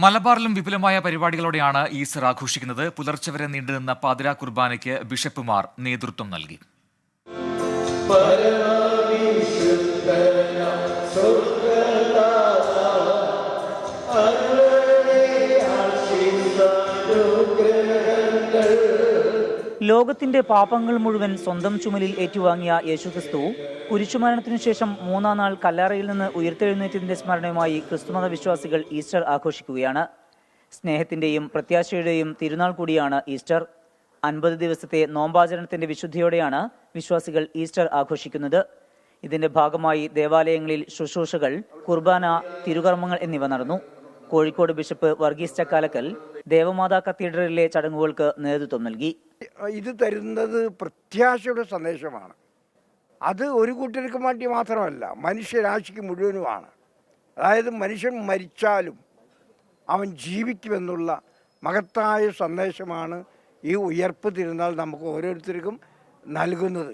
മലബാറിലും വിപുലമായ പരിപാടികളോടെയാണ് ഈസ്റ്റർ ആഘോഷിക്കുന്നത്. പുലർച്ചെ വരെ നീണ്ടുനിന്ന പാതിരാ കുർബാനയ്ക്ക് ബിഷപ്പുമാർ നേതൃത്വം നൽകി. ലോകത്തിന്റെ പാപങ്ങൾ മുഴുവൻ സ്വന്തം ചുമലിൽ ഏറ്റുവാങ്ങിയ യേശുക്രിസ്തു കുരിശുമരണത്തിനു ശേഷം 3-ാം നാൾ കല്ലറയിൽ നിന്ന് ഉയർത്തെഴുന്നേറ്റതിന്റെ സ്മരണയുമായി ക്രിസ്തുമത വിശ്വാസികൾ ഈസ്റ്റർ ആഘോഷിക്കുകയാണ്. സ്നേഹത്തിന്റെയും പ്രത്യാശയുടെയും തിരുനാൾ കൂടിയാണ് ഈസ്റ്റർ. 50 ദിവസത്തെ നോമ്പാചരണത്തിന്റെ വിശുദ്ധിയോടെയാണ് വിശ്വാസികൾ ഈസ്റ്റർ ആഘോഷിക്കുന്നത്. ഇതിന്റെ ഭാഗമായി ദേവാലയങ്ങളിൽ ശുശ്രൂഷകൾ, കുർബാന, തിരുകർമ്മങ്ങൾ എന്നിവ നടന്നു. കോഴിക്കോട് ബിഷപ്പ് വർഗീസ് ചക്കാലക്കൽ ദേവമാതാ കത്തീഡ്രലിലെ ചടങ്ങുകൾക്ക് നേതൃത്വം നൽകി. ഇത് തരുന്നത് പ്രത്യാശയുടെ സന്ദേശമാണ്. അത് ഒരു കൂട്ടർക്ക് വേണ്ടി മാത്രമല്ല, മനുഷ്യരാശിക്ക് മുഴുവനുമാണ്. അതായത് മനുഷ്യൻ മരിച്ചാലും അവൻ ജീവിക്കുമെന്നുള്ള മഹത്തായ സന്ദേശമാണ് ഈ ഉയർപ്പ് തിരുനാൾ നമുക്ക് ഓരോരുത്തർക്കും നൽകുന്നത്.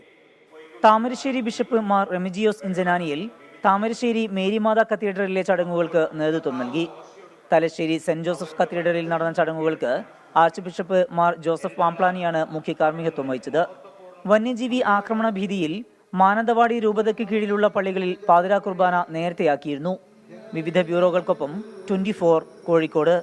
താമരശ്ശേരി ബിഷപ്പ് മാർ റെമിജിയോസ് ഇഞ്ചനാനിയിൽ താമരശ്ശേരി മേരിമാതാ കത്തീഡ്രലിലെ ചടങ്ങുകൾക്ക് നേതൃത്വം നൽകി. തലശ്ശേരി സെന്റ് ജോസഫ് കത്തീഡ്രലിൽ നടന്ന ചടങ്ങുകൾക്ക് ആർച്ച് ബിഷപ്പ് മാർ ജോസഫ് പാംപ്ലാനിയാണ് മുഖ്യ കാർമ്മികത്വം വഹിച്ചത്. വന്യജീവി ആക്രമണ ഭീതിയിൽ മാനന്തവാടി രൂപതയ്ക്ക് കീഴിലുള്ള പള്ളികളിൽ പാതിരാ കുർബാന നേരത്തെയാക്കിയിരുന്നു. വിവിധ ബ്യൂറോകൾക്കൊപ്പം 24 കോഴിക്കോട്.